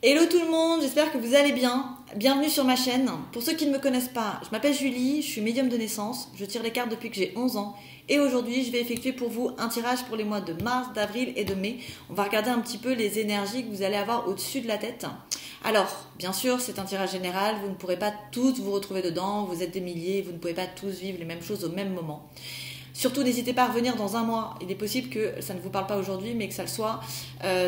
Hello tout le monde, j'espère que vous allez bien. Bienvenue sur ma chaîne. Pour ceux qui ne me connaissent pas, je m'appelle Julie, je suis médium de naissance, je tire les cartes depuis que j'ai 11 ans et aujourd'hui je vais effectuer pour vous un tirage pour les mois de mars, d'avril et de mai. On va regarder un petit peu les énergies que vous allez avoir au-dessus de la tête. Alors, bien sûr, c'est un tirage général, vous ne pourrez pas tous vous retrouver dedans, vous êtes des milliers, vous ne pouvez pas tous vivre les mêmes choses au même moment. Surtout, n'hésitez pas à revenir dans un mois. Il est possible que ça ne vous parle pas aujourd'hui, mais que ça le soit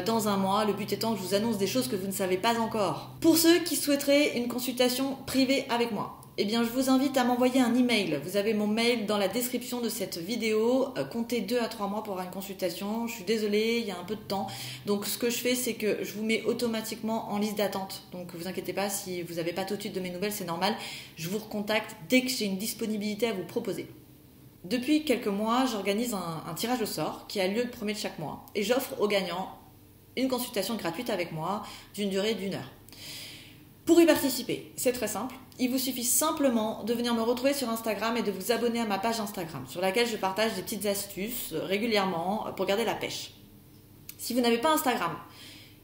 dans un mois. Le but étant que je vous annonce des choses que vous ne savez pas encore. Pour ceux qui souhaiteraient une consultation privée avec moi, eh bien, je vous invite à m'envoyer un email. Vous avez mon mail dans la description de cette vidéo. Comptez 2 à 3 mois pour avoir une consultation. Je suis désolée, il y a un peu de temps. Donc, ce que je fais, c'est que je vous mets automatiquement en liste d'attente. Donc, vous inquiétez pas, si vous n'avez pas tout de suite de mes nouvelles, c'est normal. Je vous recontacte dès que j'ai une disponibilité à vous proposer. Depuis quelques mois, j'organise un tirage au sort qui a lieu le premier de chaque mois et j'offre aux gagnants une consultation gratuite avec moi d'une durée d'1 heure. Pour y participer, c'est très simple. Il vous suffit simplement de venir me retrouver sur Instagram et de vous abonner à ma page Instagram sur laquelle je partage des petites astuces régulièrement pour garder la pêche. Si vous n'avez pas Instagram,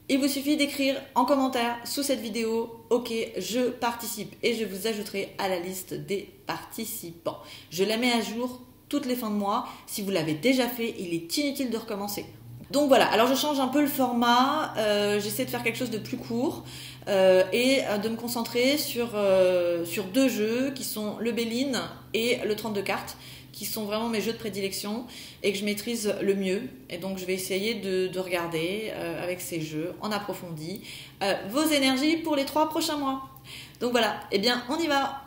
il vous suffit d'écrire en commentaire sous cette vidéo « Ok, je participe » et je vous ajouterai à la liste des participants. Je la mets à jour toutes les fins de mois. Si vous l'avez déjà fait, il est inutile de recommencer. Donc voilà, alors je change un peu le format, j'essaie de faire quelque chose de plus court et de me concentrer sur 2 jeux qui sont le Béline et le 32 cartes, qui sont vraiment mes jeux de prédilection et que je maîtrise le mieux. Et donc je vais essayer de regarder avec ces jeux en approfondi vos énergies pour les 3 prochains mois. Donc voilà, eh bien on y va.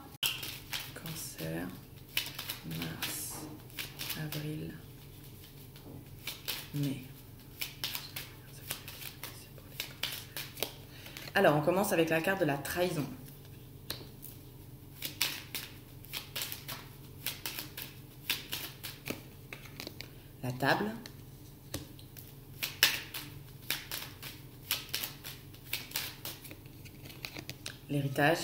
Cancer, mars, avril, mai. Alors on commence avec la carte de la trahison. La table, l'héritage,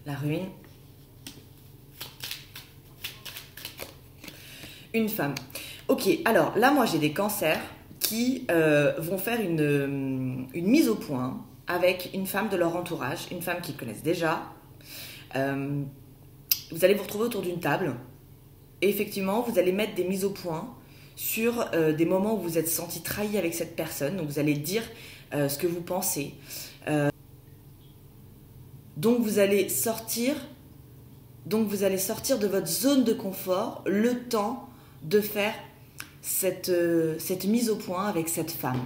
la ruine, une femme. Ok, alors là moi j'ai des cancers qui vont faire une mise au point avec une femme de leur entourage, une femme qu'ils connaissent déjà. Vous allez vous retrouver autour d'une table et effectivement, vous allez mettre des mises au point sur des moments où vous êtes senti trahi avec cette personne. Donc, vous allez dire ce que vous pensez. Donc, vous allez sortir de votre zone de confort le temps de faire cette mise au point avec cette femme.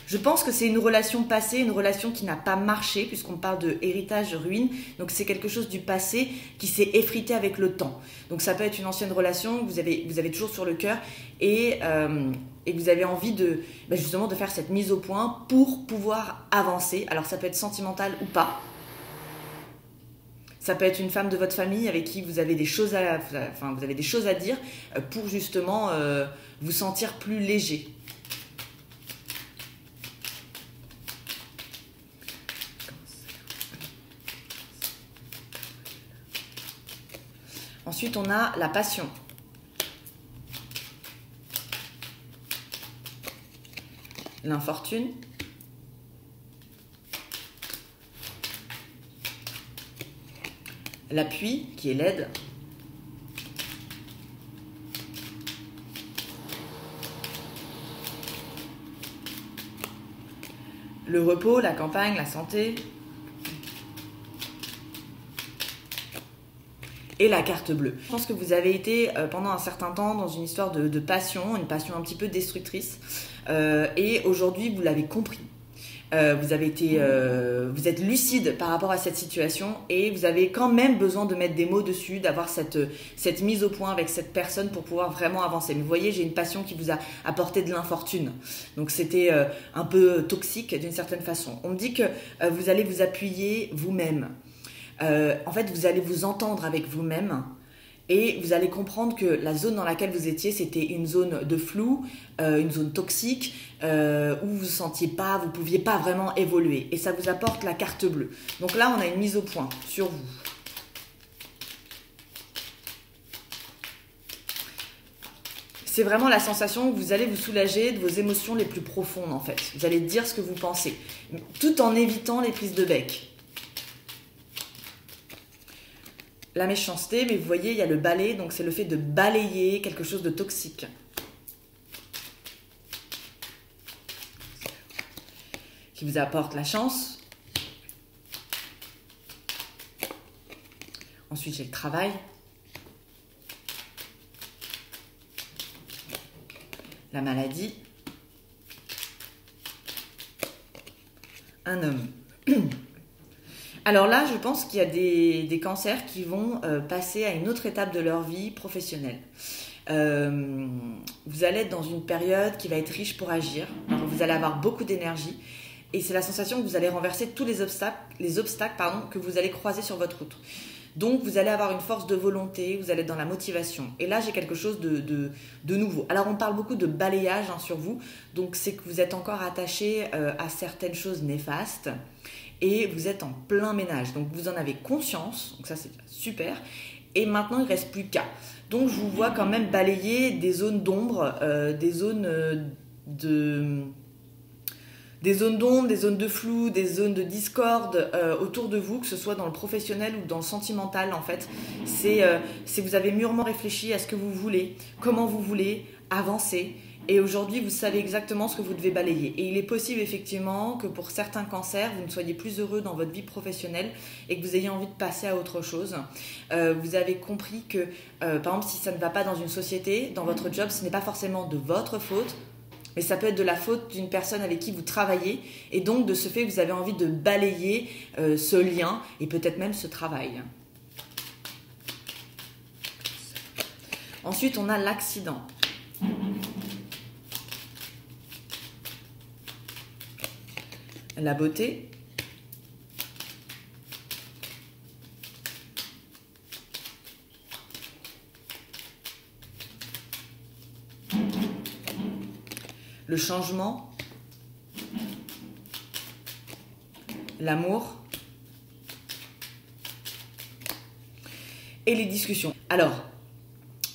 Je pense que c'est une relation passée, une relation qui n'a pas marché, puisqu'on parle de héritage, ruine. Donc c'est quelque chose du passé qui s'est effrité avec le temps. Donc ça peut être une ancienne relation que vous avez toujours sur le cœur et vous avez envie justement de faire cette mise au point pour pouvoir avancer. Alors ça peut être sentimental ou pas. Ça peut être une femme de votre famille avec qui vous avez des choses à dire pour justement vous sentir plus léger. Ensuite, on a la passion. L'infortune. L'appui, qui est l'aide. Le repos, la campagne, la santé. Et la carte bleue. Je pense que vous avez été pendant un certain temps dans une histoire de passion, une passion un petit peu destructrice. Et aujourd'hui, vous l'avez compris. Vous êtes lucide par rapport à cette situation et vous avez quand même besoin de mettre des mots dessus, d'avoir cette mise au point avec cette personne pour pouvoir vraiment avancer. Mais vous voyez, j'ai une passion qui vous a apporté de l'infortune. Donc c'était un peu toxique d'une certaine façon. On me dit que vous allez vous appuyer vous-même. En fait, vous allez vous entendre avec vous-même et vous allez comprendre que la zone dans laquelle vous étiez, c'était une zone de flou, une zone toxique, où vous ne vous sentiez pas, vous ne pouviez pas vraiment évoluer. Et ça vous apporte la carte bleue. Donc là, on a une mise au point sur vous. c'est vraiment la sensation que vous allez vous soulager de vos émotions les plus profondes en fait. Vous allez dire ce que vous pensez, tout en évitant les prises de bec. La méchanceté, mais vous voyez, il y a le balai, donc c'est le fait de balayer quelque chose de toxique. Qui vous apporte la chance. Ensuite, j'ai le travail. La maladie. Un homme. Alors là, je pense qu'il y a des cancers qui vont passer à une autre étape de leur vie professionnelle. Vous allez être dans une période qui va être riche pour agir. Alors, vous allez avoir beaucoup d'énergie. Et c'est la sensation que vous allez renverser tous les obstacles que vous allez croiser sur votre route. Donc, vous allez avoir une force de volonté, vous allez être dans la motivation. Et là, j'ai quelque chose de nouveau. Alors, on parle beaucoup de balayage sur vous. Donc, c'est que vous êtes encore attaché à certaines choses néfastes. Et vous êtes en plein ménage. Donc, vous en avez conscience. Donc, ça, c'est super. Et maintenant, il ne reste plus qu'à. Donc, je vous vois quand même balayer des zones d'ombre, des zones d'ombre, des zones de flou, des zones de discorde autour de vous, que ce soit dans le professionnel ou dans le sentimental en fait. C'est vous avez mûrement réfléchi à ce que vous voulez, comment vous voulez avancer. Et aujourd'hui, vous savez exactement ce que vous devez balayer. Et il est possible effectivement que pour certains cancers, vous ne soyez plus heureux dans votre vie professionnelle et que vous ayez envie de passer à autre chose. Vous avez compris que, par exemple, si ça ne va pas dans une société, dans votre job, ce n'est pas forcément de votre faute, mais ça peut être de la faute d'une personne avec qui vous travaillez. Et donc, de ce fait, vous avez envie de balayer ce lien et peut-être même ce travail. Ensuite, on a l'accident. La beauté. Le changement. L'amour. Et les discussions. Alors,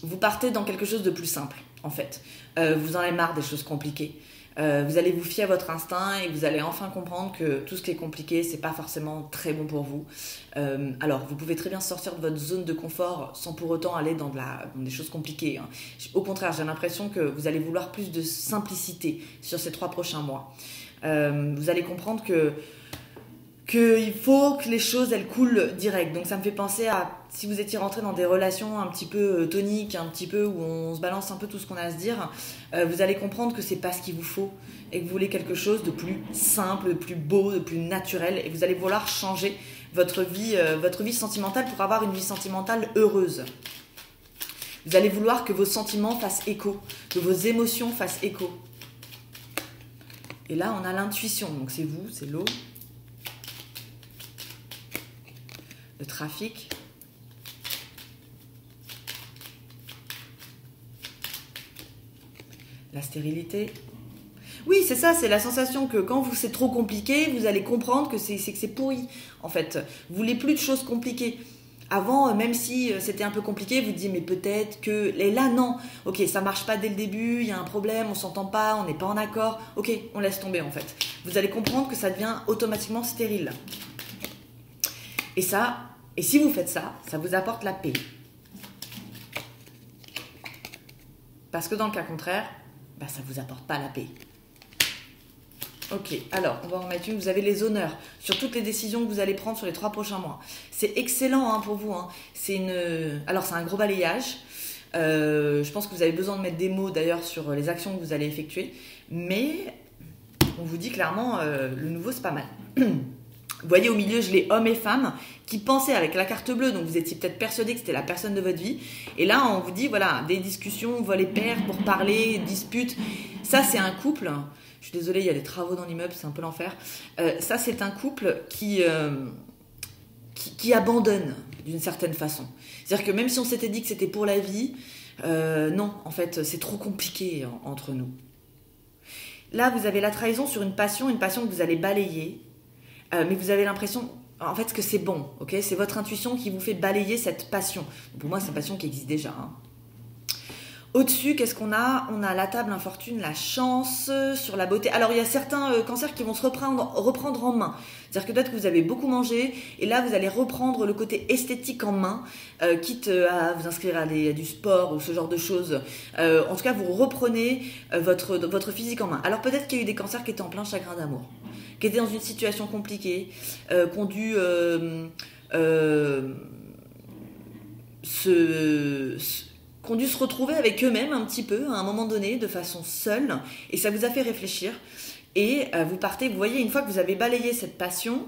vous partez dans quelque chose de plus simple, en fait. Vous en avez marre des choses compliquées. Vous allez vous fier à votre instinct et vous allez enfin comprendre que tout ce qui est compliqué, c'est pas forcément très bon pour vous. Alors, vous pouvez très bien sortir de votre zone de confort sans pour autant aller dans des choses compliquées. Au contraire, j'ai l'impression que vous allez vouloir plus de simplicité sur ces 3 prochains mois. Vous allez comprendre qu'il faut que les choses elles coulent direct. Donc ça me fait penser à si vous étiez rentré dans des relations un petit peu toniques, un petit peu où on se balance un peu tout ce qu'on a à se dire, vous allez comprendre que c'est pas ce qu'il vous faut et que vous voulez quelque chose de plus simple, de plus beau, de plus naturel et vous allez vouloir changer votre vie sentimentale pour avoir une vie sentimentale heureuse. Vous allez vouloir que vos sentiments fassent écho, que vos émotions fassent écho. Et là, on a l'intuition, donc c'est vous, c'est l'eau. Le trafic. La stérilité. Oui, c'est ça, c'est la sensation que quand c'est trop compliqué, vous allez comprendre que c'est pourri, en fait. Vous voulez plus de choses compliquées. Avant, même si c'était un peu compliqué, vous dites mais peut-être que... Et là, non. Ok, ça marche pas dès le début, il y a un problème, on s'entend pas, on n'est pas en accord. Ok, on laisse tomber, en fait. Vous allez comprendre que ça devient automatiquement stérile. Et si vous faites ça, ça vous apporte la paix. Parce que dans le cas contraire, ça ne vous apporte pas la paix. Ok, alors, on va en mettre une. Vous avez les honneurs sur toutes les décisions que vous allez prendre sur les 3 prochains mois. C'est excellent pour vous. Alors, c'est un gros balayage. Je pense que vous avez besoin de mettre des mots, d'ailleurs, sur les actions que vous allez effectuer. Mais, on vous dit clairement, le nouveau, c'est pas mal. Vous voyez au milieu, je l'ai hommes et femmes qui pensaient avec la carte bleue, donc vous étiez peut-être persuadé que c'était la personne de votre vie. Et là, on vous dit, voilà, des discussions, vol et pair pour parler, disputes. Ça, c'est un couple. Je suis désolée, il y a des travaux dans l'immeuble, c'est un peu l'enfer. Ça, c'est un couple qui abandonne d'une certaine façon. C'est-à-dire que même si on s'était dit que c'était pour la vie, non, en fait, c'est trop compliqué entre nous. Là, vous avez la trahison sur une passion que vous allez balayer. Mais vous avez l'impression, en fait, que c'est bon, ok ? C'est votre intuition qui vous fait balayer cette passion. Pour moi, c'est une passion qui existe déjà. Au-dessus, qu'est-ce qu'on a? On a la table infortune, la chance, sur la beauté. Alors, il y a certains cancers qui vont se reprendre en main. C'est-à-dire que peut-être que vous avez beaucoup mangé, et là, vous allez reprendre le côté esthétique en main, quitte à vous inscrire à du sport ou ce genre de choses. En tout cas, vous reprenez votre physique en main. Alors, peut-être qu'il y a eu des cancers qui étaient en plein chagrin d'amour, qui étaient dans une situation compliquée, qui ont dû qui ont dû se retrouver avec eux-mêmes un petit peu, à un moment donné, de façon seule, et ça vous a fait réfléchir, et vous partez, vous voyez, une fois que vous avez balayé cette passion,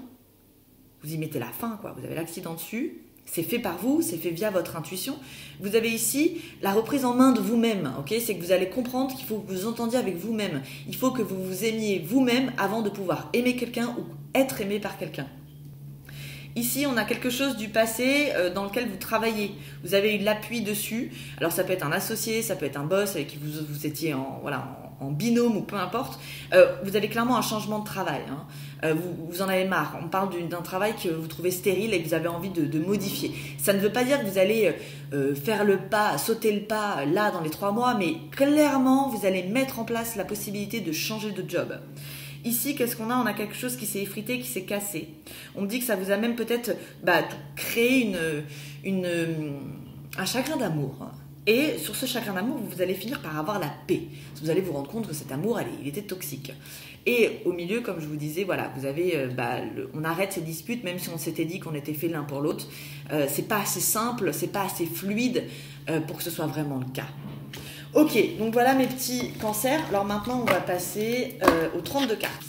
vous y mettez la fin, quoi. Vous avez l'accident dessus, c'est fait par vous, c'est fait via votre intuition. Vous avez ici la reprise en main de vous-même, ok? C'est que vous allez comprendre qu'il faut que vous vous entendiez avec vous-même, il faut que vous vous aimiez vous-même avant de pouvoir aimer quelqu'un ou être aimé par quelqu'un. Ici, on a quelque chose du passé dans lequel vous travaillez. Vous avez eu de l'appui dessus. Alors, ça peut être un associé, ça peut être un boss avec qui vous étiez en binôme ou peu importe. Vous avez clairement un changement de travail. Hein. Vous en avez marre. On parle d'un travail que vous trouvez stérile et que vous avez envie de modifier. Ça ne veut pas dire que vous allez faire le pas, sauter le pas là dans les 3 mois, mais clairement, vous allez mettre en place la possibilité de changer de job. Ici, qu'est-ce qu'on a? On a quelque chose qui s'est effrité, qui s'est cassé. On me dit que ça vous a même peut-être créé un chagrin d'amour. Et sur ce chagrin d'amour, vous allez finir par avoir la paix. Vous allez vous rendre compte que cet amour, il était toxique. Et au milieu, comme je vous disais, voilà, vous avez, on arrête ces disputes, même si on s'était dit qu'on était fait l'un pour l'autre. C'est pas assez simple, c'est pas assez fluide pour que ce soit vraiment le cas. Ok, donc voilà mes petits cancers. Alors maintenant, on va passer aux 32 cartes.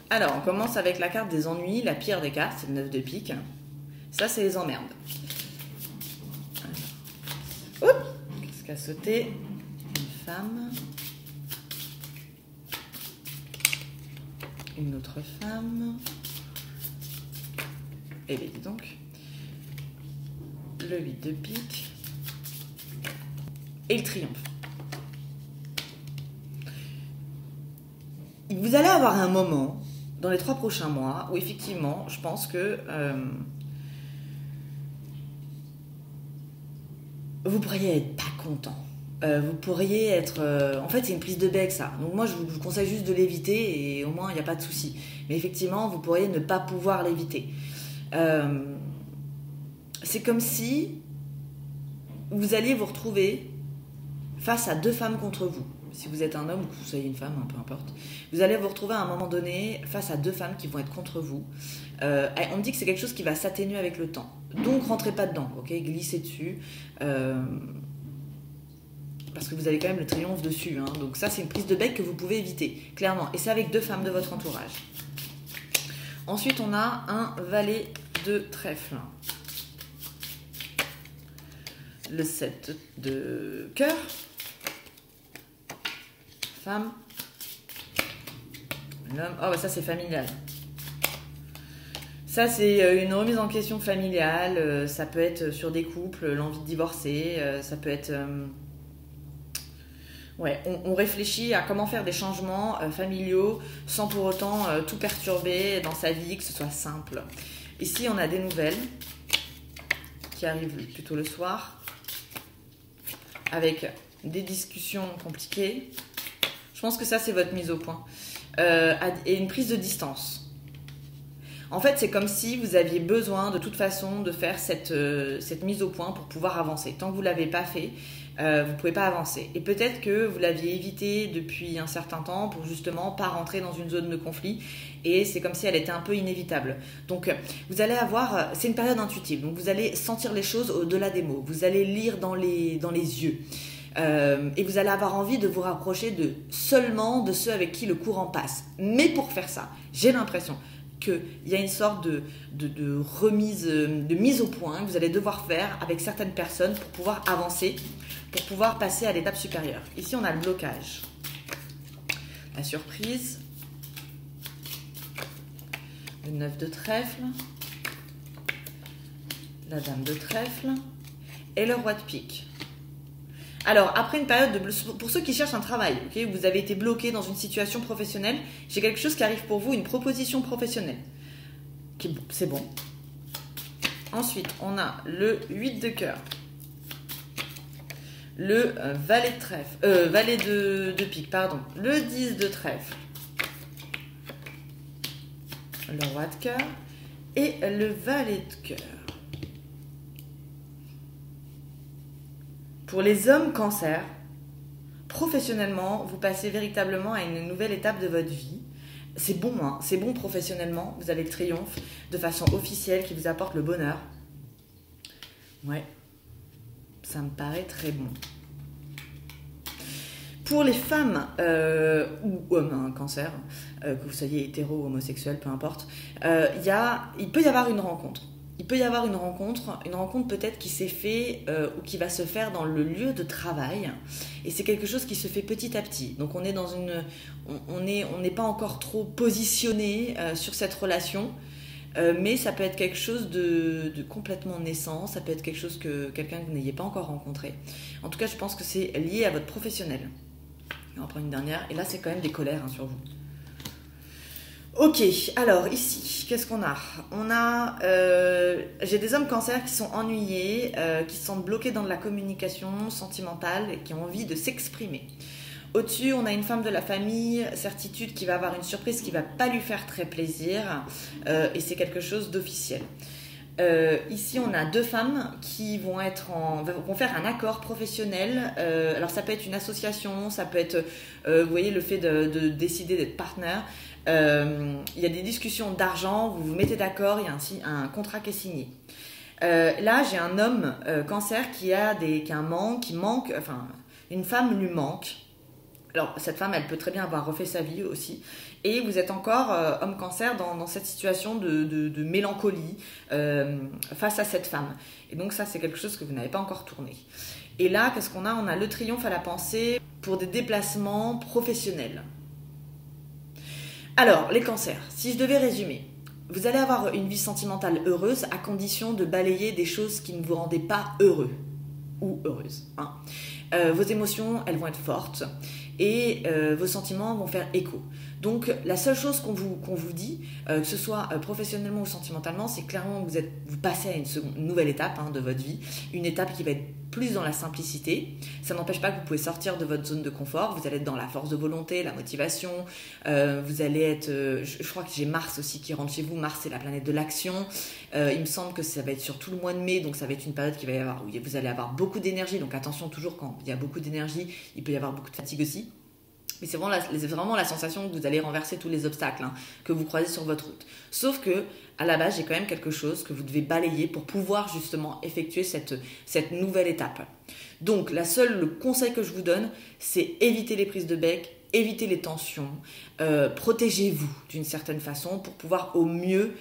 Alors, on commence avec la carte des ennuis, la pire des cartes, c'est le 9 de pique. Ça, c'est les emmerdes. Alors, qu'est-ce qu'a sauté? Une femme. Une autre femme. Et bien dis donc. Le 8 de pique. Et le triomphe. Vous allez avoir un moment, dans les 3 prochains mois, où effectivement, je pense que vous pourriez être pas content. Vous pourriez être... en fait, c'est une prise de bec, ça. Donc moi, je vous conseille juste de l'éviter et au moins, il n'y a pas de souci. Mais effectivement, vous pourriez ne pas pouvoir l'éviter. C'est comme si vous alliez vous retrouver face à 2 femmes contre vous. Si vous êtes un homme ou que vous soyez une femme, peu importe. Vous allez vous retrouver à un moment donné face à 2 femmes qui vont être contre vous. On me dit que c'est quelque chose qui va s'atténuer avec le temps. Donc, rentrez pas dedans, ok? Glissez dessus. Parce que vous avez quand même le triomphe dessus. Hein. Donc ça, c'est une prise de bec que vous pouvez éviter, clairement. Et c'est avec 2 femmes de votre entourage. Ensuite, on a un valet de trèfle. Le 7 de cœur. Femme. L'homme. Oh, bah ça, c'est familial. Ça, c'est une remise en question familiale. Ça peut être sur des couples, l'envie de divorcer. Ça peut être... Ouais, on réfléchit à comment faire des changements familiaux sans pour autant tout perturber dans sa vie, que ce soit simple. Ici, on a des nouvelles qui arrivent plutôt le soir, avec des discussions compliquées. Je pense que ça, c'est votre mise au point. Et une prise de distance. En fait, c'est comme si vous aviez besoin de toute façon de faire cette mise au point pour pouvoir avancer. Tant que vous ne l'avez pas fait, vous ne pouvez pas avancer. Et peut-être que vous l'aviez évité depuis un certain temps pour justement pas rentrer dans une zone de conflit. Et c'est comme si elle était un peu inévitable. Donc, vous allez avoir... C'est une période intuitive. Donc, vous allez sentir les choses au-delà des mots. Vous allez lire dans les yeux. Et vous allez avoir envie de vous rapprocher seulement de ceux avec qui le courant passe. Mais pour faire ça, j'ai l'impression qu'il y a une sorte de remise, de mise au point que vous allez devoir faire avec certaines personnes pour pouvoir avancer, pour pouvoir passer à l'étape supérieure. Ici, on a le blocage, la surprise, le 9 de trèfle, la dame de trèfle et le roi de pique. Alors, après une période pour ceux qui cherchent un travail, okay, vous avez été bloqué dans une situation professionnelle, j'ai quelque chose qui arrive pour vous, une proposition professionnelle. C'est bon. Ensuite, on a le 8 de cœur, le valet de trèfle, valet de pique, pardon, le 10 de trèfle, le roi de cœur et le valet de cœur. Pour les hommes cancer, professionnellement, vous passez véritablement à une nouvelle étape de votre vie. C'est bon, hein, c'est bon professionnellement. Vous avez le triomphe de façon officielle qui vous apporte le bonheur. Ouais, ça me paraît très bon. Pour les femmes ou hommes, hein, cancer, que vous soyez hétéro ou homosexuel, peu importe, il peut y avoir une rencontre. Il peut y avoir une rencontre peut-être qui s'est fait ou qui va se faire dans le lieu de travail. Et c'est quelque chose qui se fait petit à petit. Donc on est dans on n'est pas encore trop positionné sur cette relation. Mais ça peut être quelque chose de complètement naissant. Ça peut être quelqu'un que vous n'ayez pas encore rencontré. En tout cas, je pense que c'est lié à votre professionnel. On va prendre une dernière. Et là, c'est quand même des colères sur vous. Ok, alors ici, qu'est-ce qu'on a? J'ai des hommes cancer qui sont ennuyés, qui se sentent bloqués dans de la communication sentimentale et qui ont envie de s'exprimer. Au-dessus, on a une femme de la famille, certitude, qui va avoir une surprise qui ne va pas lui faire très plaisir et c'est quelque chose d'officiel. Ici, on a deux femmes qui vont faire un accord professionnel. Alors, ça peut être une association, ça peut être, vous voyez, le fait de décider d'être partenaire. Il y a des discussions d'argent, vous vous mettez d'accord, il y a un contrat qui est signé. Là, j'ai un homme cancer qui a un manque, une femme lui manque. Alors, cette femme, elle peut très bien avoir refait sa vie aussi. Et vous êtes encore, homme cancer, dans cette situation de mélancolie face à cette femme. Et donc ça, c'est quelque chose que vous n'avez pas encore tourné. Et là, qu'est-ce qu'on a? On a le triomphe à la pensée pour des déplacements professionnels. Alors, les cancers, si je devais résumer, vous allez avoir une vie sentimentale heureuse à condition de balayer des choses qui ne vous rendaient pas heureux ou heureuse. Hein. Vos émotions, elles vont être fortes et vos sentiments vont faire écho. Donc, la seule chose qu'on vous dit, que ce soit professionnellement ou sentimentalement, c'est clairement que vous passez à une nouvelle étape de votre vie, une étape qui va être plus dans la simplicité. Ça n'empêche pas que vous pouvez sortir de votre zone de confort, vous allez être dans la force de volonté, la motivation, vous allez être... je crois que j'ai Mars aussi qui rentre chez vous. Mars, c'est la planète de l'action. Il me semble que ça va être sur tout le mois de mai, donc ça va être une période où vous allez avoir beaucoup d'énergie. Donc attention, toujours quand il y a beaucoup d'énergie, il peut y avoir beaucoup de fatigue aussi. Mais c'est vraiment la sensation que vous allez renverser tous les obstacles que vous croisez sur votre route. Sauf que, à la base, j'ai quand même quelque chose que vous devez balayer pour pouvoir justement effectuer cette nouvelle étape. Donc, le conseil que je vous donne, c'est éviter les prises de bec, évitez les tensions, protégez-vous d'une certaine façon pour pouvoir au mieux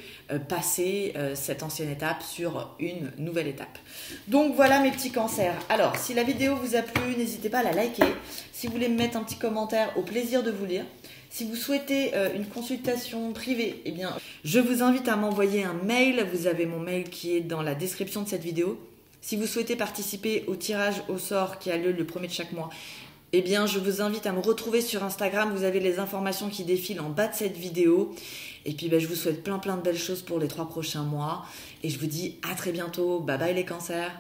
passer cette ancienne étape sur une nouvelle étape. Donc voilà mes petits cancers. Alors si la vidéo vous a plu, n'hésitez pas à la liker. Si vous voulez me mettre un petit commentaire, au plaisir de vous lire. Si vous souhaitez une consultation privée, eh bien, je vous invite à m'envoyer un mail. Vous avez mon mail qui est dans la description de cette vidéo. Si vous souhaitez participer au tirage au sort qui a lieu le 1er de chaque mois, eh bien, je vous invite à me retrouver sur Instagram. Vous avez les informations qui défilent en bas de cette vidéo. Et puis, je vous souhaite plein de belles choses pour les 3 prochains mois. Et je vous dis à très bientôt. Bye bye les cancers.